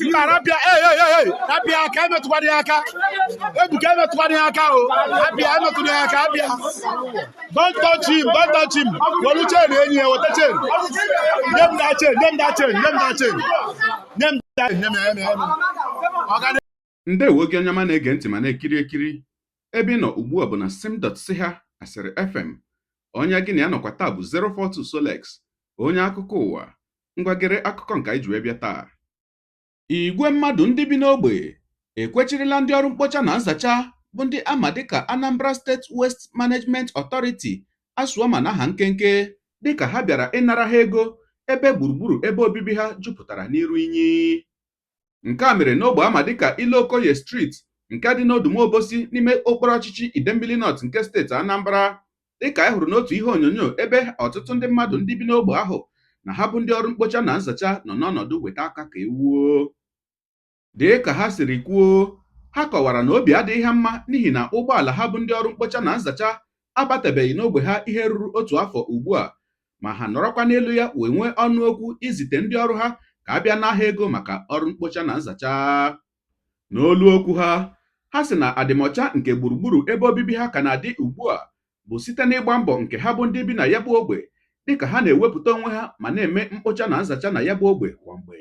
Arabia, hey. Abia, come to Wadiaka. Ebuka to Wadiaka. Abia, not to Abia. Don't touch him. What you chain? What the chain? Name that chain. Ndewo gị onye ma na-ege ntị ma na-ekiri ekiri ebe ị nọ ugbu a bụ na sim.si ha asịrị FM. Onye gị na ya nọkwa taa bụ 042 Solex, onye akụkọ ụwa. Ngwagere akụkọ nke anyị ji wee bịa taa. Igwe mmadụ ndị bi n'ogbe ekwechirila ndị ọrụ mkpocha na nzacha bụ ndị ama dịka Anambra State Waste Management Authority asụọma n'aha nkenke dịka ha bịara ịnara ha ego ebe gburugburu ebe obibi ha jupụtara n'iru inyi. Nke a mere n'ogbe ama dịka Ilokoye Street nke dị n'Odum Obosi n'ime okporo ọchịchị Idembili North nke steeti Anambra, dịka anyị hụrụ n'otu ihe onyonyo ebe ọtụtụ ndị mmadụ ndị bi n'ogbe ahụ na ha bụ ndị ọrụ mkpocha na nzacha nọ n'ọnọdụ weta aka ka ewuo. Dịka ha siri kwuo, ha kọwara na obi adịghị ha mma n'ihi na ụgbọala ha bụ ndị ọrụ mkpocha na nzacha abatabeghị n'ogbe ha ihe ruru otu afọ ugbu a, ma ha nọrọkwa n'elu ya wee nwee ọnụ okwu izite ndị ọrụ ha ka abịa n'ahịa ego maka ọrụ mkpocha na nzacha. N'olu okwu ha sị na adịmọcha nke gburugburu ebe obibi ha ka na-adị ugbu a bụ site n'ịgba mbọ nke ha bụ ndị bi na ya bụ ogbe dịka ha na-ewepụta onwe ha ma na-eme mkpocha na nzacha na ya bụ ogbe kwa mgbe.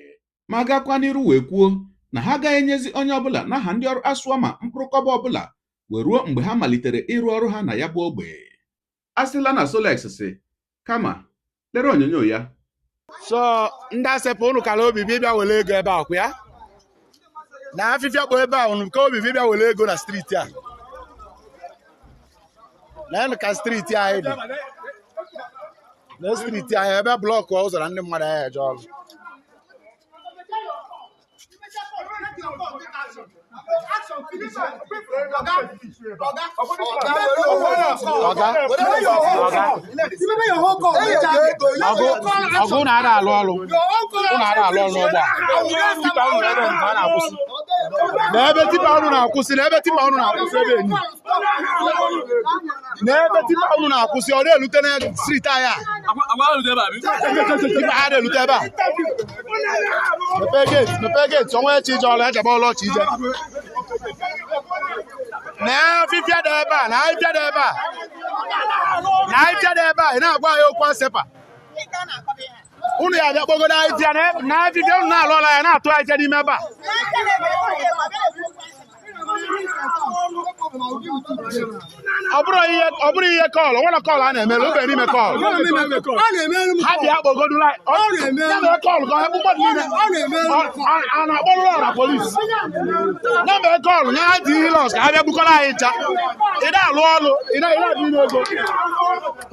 Ma gakwa n'iru wee kwuo na ha agaghị enyezi onye ọbụla n'aha ndị ọrụ asụọma mkpụrụkọba ọbụla wee ruo mgbe ha malitere ịrụ ọrụ ha na ya bụ ogbe. A sịla na Solex sị kama lere onyonyo ya. So ndị asepụ unu kala obibi bịa were ego ebe a kwa ya na afịfịa kpọ ebe a unu ka obibi bịa were ego na streeti a na ka streeti anyị dị na streeti anyị ebe blọkụ ụzọ na ndị mmadụ anyị eje ọrụ. Ọgụ na-ada alụ ọrụ n'ụgbọ n'ebe tipa ọrụ na-akwụsị ebe enyi n'ebe tipa ọrụ na-akwụsị ọ na-elute na streeti anyị tipa ha na-elute ebe a. Mepee geti ọnwa echi ije ọrụ ejebe ọrụ ọchị ije na afịfịa dị ebe a ị na-agwa anyị okwu asepa unu ya bịa kpogodo ahịfịa na afịfịa unu na-alụ ọla ya na-atụ ahịfịa n'ime ebe a. Ọ bụrụ ihe kọọlụ nwere kọọlụ a na-emere ube n'ime kọọlụ ha bịa kpogodula kọọlụ ka ọhịa mmadụ niile a na-akpọrọ ọra polisi na-eme kọọlụ nye ha dị hilọs ka ha bịa bukọrọ anyị ncha ị na-alụ ọrụ ị na-adị n'ego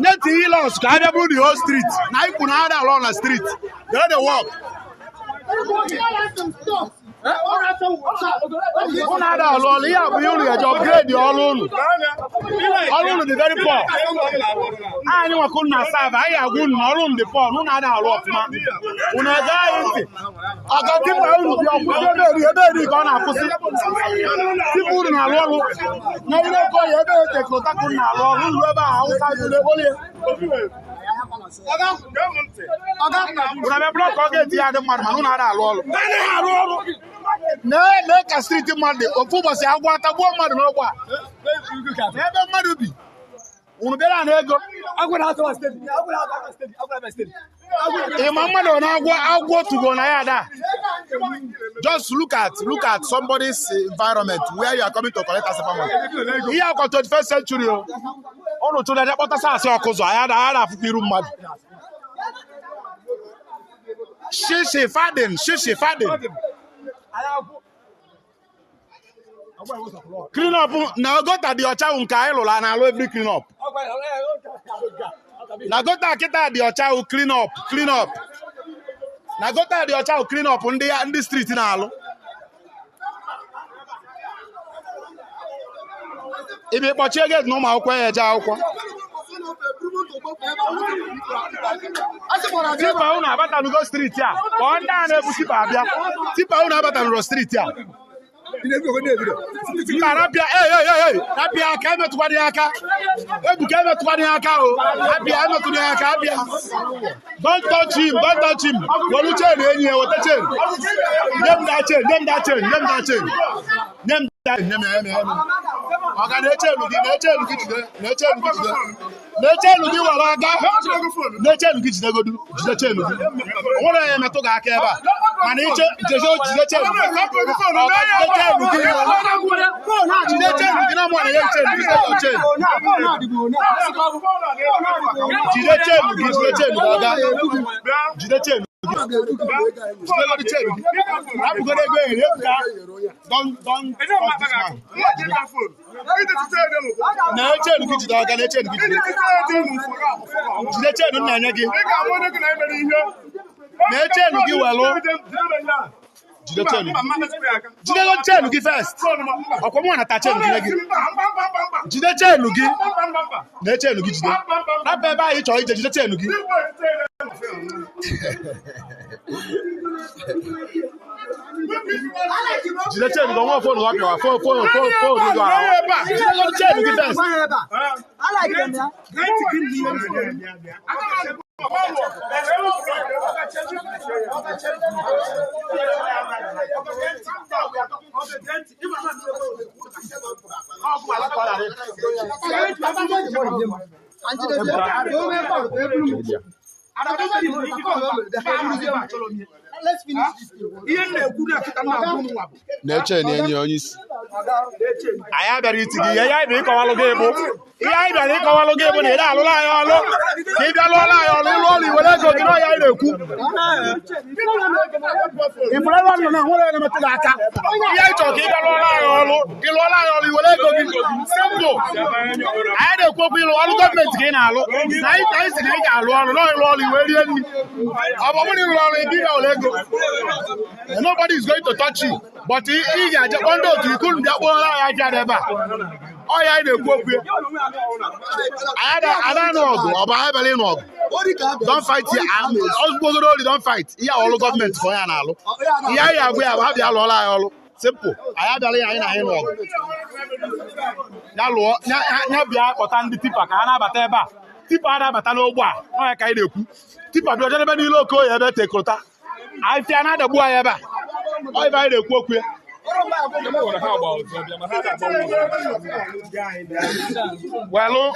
nye dị hilọs ka ha bịa bụrụ the whole street na ikwu na ha na-alụ ọrụ na street they dey work. Unu ada alụ ọrụ ihe a bụ ihe unu ga-eji upgrade ọrụ unu dị very poor. Anyị nwaka unu na-asa aba anyị agwa unu na ọrụ unu dị poor na unu ada alụ ọfụma unu ege anyị ntị ọga tipa unu dị ọkwụsị ebe eri ka ọ na-akwụsị tipa unu na-alụ ọrụ na ile ego ya ebe teknotaka unu na-alụ ọrụ unu ebe a awụsa olie blọk ọ ga-eti ya dị mmadụ mana unu ada alụ ọrụ na-eme ka streeti mmadụ ofu ụbọchị agwọ atagbuo mmadụ n'ọgba n'ebe mmadụ bi unu bịara na ego ịma mmadụ na-agwọ agwọ tugo na ya ada. Just look at somebody's environment where you are coming to collect as a farmer. Ihe akwa 21st century unu tụrụ aja kpọtasa asị ọkụzọ anya na-afụkwa iru mmadụ. Shishi fadin clean up na gota dị ọcha nke anyị lụrụ na alụ every clean up na gota kịta dị ọcha clean up na gota dị ọcha clean up ndị street na-alụ. Ibi kpọchie gate na ụmụ akwụkwọ ya eje akwụkwọ tipa unu abatanugo streeti a ka ọ ndị a na-ebu tipa abịa tipa unu abatanugo streeti a Rapia, Rapia, come to Guadiaca. Don't touch him. What you tell me? What the chain? Name that chain. Let's finish this thing. I have a reading. I have a call game. I have a call game. I have nobody is going to touch you, but he just one day you couldn't get one. I don't know. Don't fight here. Don't fight. Here all the government for you. Here we have the simple. I have the I feel another boy ever. I buy the cook. Well,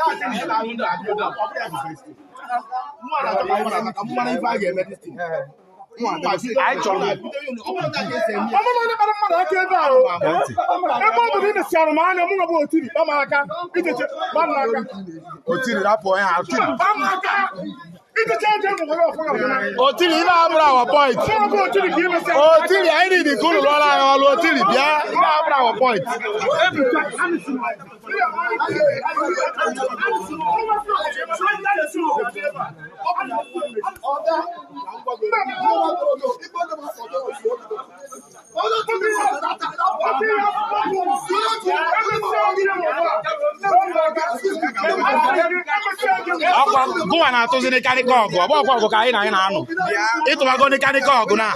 Otili ina abra our point. Otili I need the cool roller or Otili bia ina abra our point. Go on to the Canico, about Kaina. It was going to Canico now.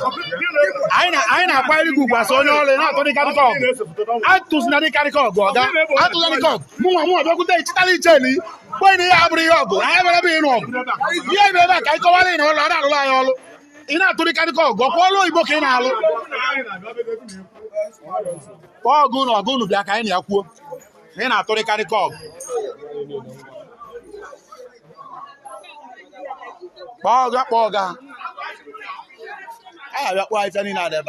I know quite good was on all and out on the Canico. I to Snadi Canico, I to the Canico. Mumma, good day, Italy Jelly. When you have Riogo, I have been home. Yeah, I go in all in out to the Canico, go follow Bokinalo. Oh, good or good black I know. Then I to the Canico. Boga. I have wife any other.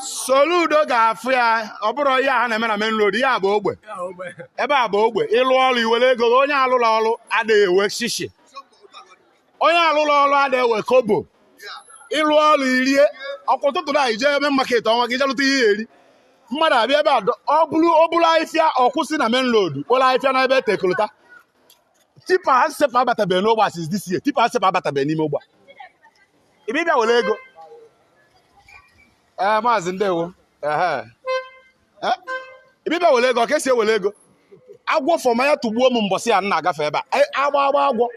Soludo ga-afia oburo ya na main road ya bụ ogbe ebe a bụ ogbe ịlụ ọrụ iwere ego onye alụrụ ọrụ ada-ewe shishi onye alụrụ ọrụ ada-ewe kobo ịlụ ọrụ irie ọkụtụtụ na ije ebe market ọnwa gị jalụta ihe eri mmadụ abịa ebe ọ bụrụ ahịfịa ọkwụsị na main road ụlọ ahịfịa na ebe tekolota tipa ha sepa abatabeghị n'ogbe since this year tipa ha sepa abatabeghị n'ime ogbe ibe bịa were ego Maazị ndewo. Ibibia wele ego, ka esi ewele ego. Agwọ fọma ya tugbuo m mbọsị ya na-agafe ebe a. Agba agwọ.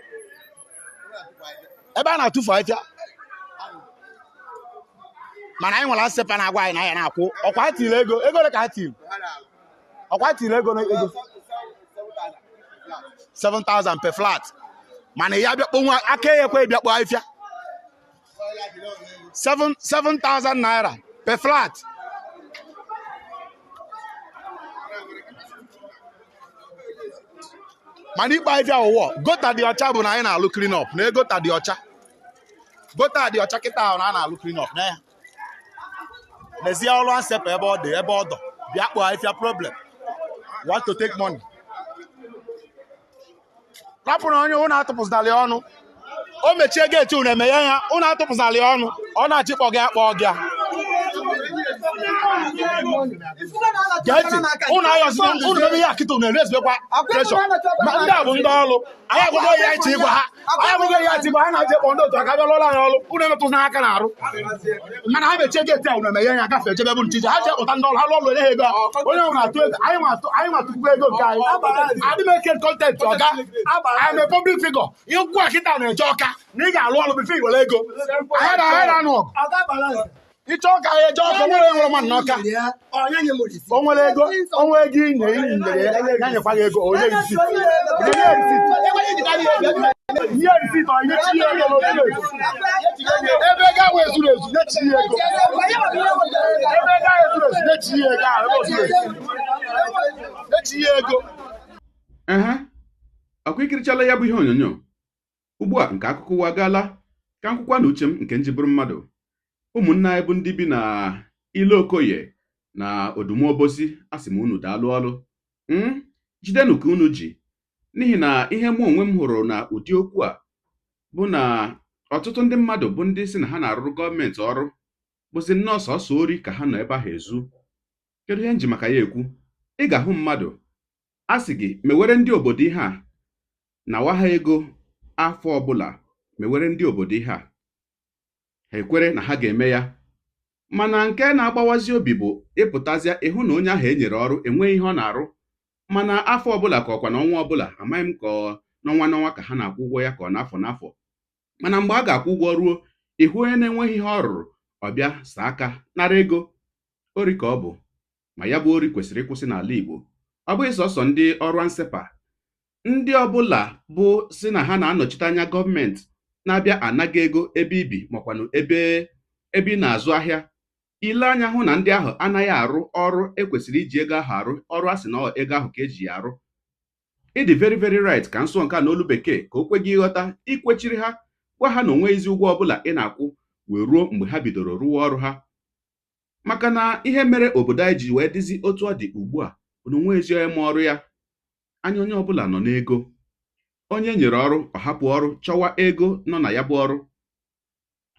Ebe a na-atụfu afịa. Mana anyị nwere asịpa na-agwa anyị na ya na-akwụ. Ọkwa ha tiri ego. Ego ole ka ha tiri? Ọkwa ha tiri ego na ego. 7,000 per flat. Mana ya bịa kpọnwa aka ya ekwe bịa kpọ afịa. 7,000 naira per flat. Mana ikpe afịa ụwọ gota dị ọcha bụ na anyị na-alụ clean up na egota dị ọcha. Gota dị ọcha kịta ahụ na a na-alụ clean up na ya. N'ezie ọrụ ansepụ ebe ọ dị ebe ọ dọ bịa kpọọ afịa problem. Want to take money. Rapụrụ onye ụnụ atụpụzịnalị ọnụ. O mechie geeti ụnụ emeghe ya ụnụ atụpụzịnalị ọnụ. Ọ na-achịkpọ gị akpọ gị. Geeti ụnụ ayọsị ụnụ mebe ihe akịta ụnụ na-ezibekwa preshọ. Ma ndị a bụ ndị ọrụ. Anyị agwụgo ihe anyị ịgwa ha. Anyị agwụgo ihe anyị ịgwa ha na-eji ekpọ ndị otu aka bịa lụọla anyị ọrụ. Ụnụ emetụzị n'aka na-arụ. Mana ha mechie geeti a ụnụ emeghe ya gafe echebe bụ nchiche. Ha ji ekpụta ndị ọrụ ha lụọ ọrụ ele ha ego. Onye ọrụ na-atụ ego anyị nwatụkwu ego nke anyị. Adị m eke kọntentị ọga. I'm a public figure. Ihe nkwụ akịta na-eje ọka na ị ga-alụ ọrụ bifo iwere ego. Anyị na-anụ ọgụ. Ịchọ ọka ya eje ọka nwere nwere mmadụ n'ọka. O nwere ego ị na-enye ya nyekwa gị ego onye risit. Ihe risit ọ nye chi ego n'otu ebe ego ahụ ezuru ezu nye chi ego. Ebe ego ahụ ezuru ezu nye chi ego ahụ ebe ozuru ezu. Nye chi ego. Ọkwa ikirichala ya bụ ihe onyonyo. Ugbu a nke akụkọ ụwa agaala ka nkwụkwa na uche m nke njibụrụ mmadụ. Ụmụnne anyị bụ ndị bi na Ile Okoye na Obosi asị m unu daalụ ọrụ. Jidenụ ka unu ji, n'ihi na ihe mụ onwe m hụrụ na ụdị okwu a bụ na ọtụtụ ndị mmadụ bụ ndị si na ha na-arụrụ gọọmenti ọrụ bụzi nnọọ sọsọ ori ka ha nọ ebe ahụ ezu. Kedu ihe nji maka ya ekwu? Ị ga-ahụ mmadụ a sị gị mewere ndị obodo ihe a na-awa ha ego afọ ọbụla, mewere ndị obodo ihe a, ha ekwere na ha ga-eme ya. Mana nke na-agbawazi obi bụ ịpụtazịa ịhụ na onye ahụ e nyere ọrụ enweghị ihe ọ na-arụ, mana afọ ọbụla ka ọkwa na ọnwa ọbụla, amaghị m ka n'ọnwa ka ha na-akwụ ụgwọ ya ka ọ n'afọ n'afọ. Mana mgbe a ga-akwụ ụgwọ ruo, ịhụ onye na-enweghị ihe ọ rụrụ ọbịa saa aka nara ego. Ori ka ọ bụ, ma ya bụ ori kwesịrị ịkwụsị n'ala Igbo. Ọ bụghị sọsọ ndị ọrụ ansepa, ndị ọbụla bụ si na ha na-anọchite anya gọọmenti na-abịa anaga ego ebe ibi makwanụ ebe ị na-azụ ahịa. Ile anya hụ na ndị ahụ anaghị arụ ọrụ ekwesịrị iji ego ahụ arụ ọrụ, a sị na ego ahụ ka eji ya arụ. Ịdị very very right ka nsọ nke a n'olu bekee ka o kwe gị ịghọta, ikwechiri ha, gwa ha na onweghịzi ụgwọ ọbụla ị na-akwụ wee ruo mgbe ha bidoro rụwa ọrụ ha. Maka na ihe mere obodo anyị ji wee dịzi otu ọ dị ugbu a bụ na onweghịzi onye ma ọrụ ya. Anya onye ọbụla nọ n'ego. Onye nyere ọrụ ọ hapụ ọrụ chọwa ego nọ na ya bụ ọrụ.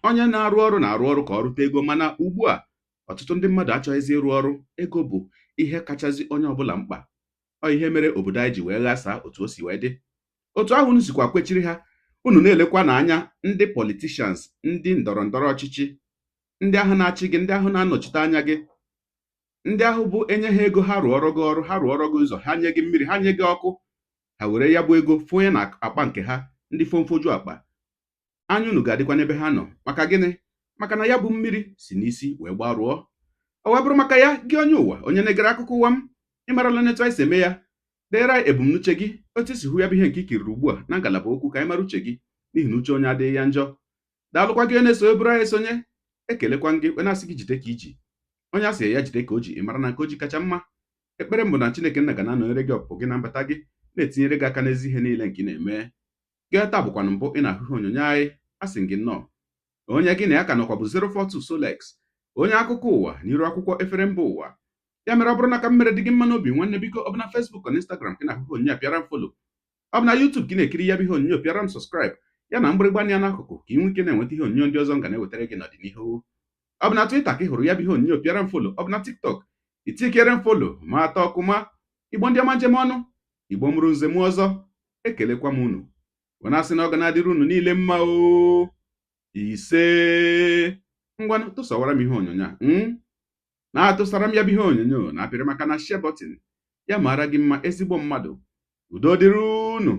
Onye na-arụ ọrụ na-arụ ọrụ ka ọ rụta ego, mana ugbu a ọtụtụ ndị mmadụ achọghịzi ịrụ ọrụ. Ego bụ ihe kachasị onye ọbụla mkpa. Ọ ihe mere obodo anyị ji wee ghasaa otu o si wee dị. Otu ahụ unu sikwa kwechiri ha, unu na-elekwa n'anya ndị politicians, ndị ndọrọ ndọrọ ọchịchị, ndị ahụ na-achị gị, ndị ahụ na-anọchite anya gị, ndị ahụ bụ enye ha ego ha rụọrọ gị ọrụ, ha rụọrọ gị ụzọ, ha nye gị mmiri, ha nye gị ọkụ, ha were ya bụ ego fonye na akpa nke ha, ndị fomfoju akpa. Anya unu ga-adịkwa n'ebe ha nọ. Maka gịnị? Maka na ya bụ mmiri si n'isi wee gbarụọ. O wee bụrụ maka ya, gị onye ụwa, onye na-egere akụkọ ụwa m, ịmarala netu anyị si eme ya. Deere anyị ebumnuche gị, otu isi hụ ya bụ ihe nke ikiriri ugbu a na ngalaba okwu ka anyị mara uche gị, n'ihi na uche onye adịghị ya njọ. Daalụkwa gị na-eso eburu anyị esonye. Ekelekwa gị wee na-asị gị jide ka iji. Onye asị ya jide ka o ji, ịmara na nke o ji kacha mma. Ekpere mbụ na Chineke nna ga na-anọnyere gị ọpụpụ gị na mbata gị, na-etinyere gị aka n'ezi ihe niile nke ị na-eme. Gị taa bụkwanụ mbụ ị na-ahụ ihe onyonyo anyị, asị gị nnọọ. Onye gị na ya ka nọkwa bụ 042 Solex, onye akụkọ ụwa n'iru akwụkwọ efere mba ụwa. Ya mere ọ bụrụ na ka mmere dị gị mma n'obi, nwanne biko, ọ bụ na Facebook na Instagram gị na-ahụ onyonyo pịara m folo, ọ bụ na YouTube gị na-ekiri ya bụ ihe onyonyo pịara m sọskraịb, ya na mgbịrịgba ya n'akụkụ ka ị nwee ike na-enweta ihe onyonyo ndị ọzọ nga na-ewetara gị n'ọdịnihu. Ọ bụ na Twitter ka ị hụrụ ya bụ ihe onyonyo pịara m folo, ọ bụ na TikTok itikere m folo ma atọ ọkụma. Igbo ndị ọma njem ọnụ, Igbo mụrụ nze m ọzọ, ekelekwa m unu. Wena asị na ọ ga na-adịrị unu niile mma o. Ise ngwanụ tụsawara m ihe onyonyo a na-atụsara m ya bụ ihe onyonyo na-apịrị maka na share button ya mara gị mma ezigbo mmadụ. Udo dịrị unu.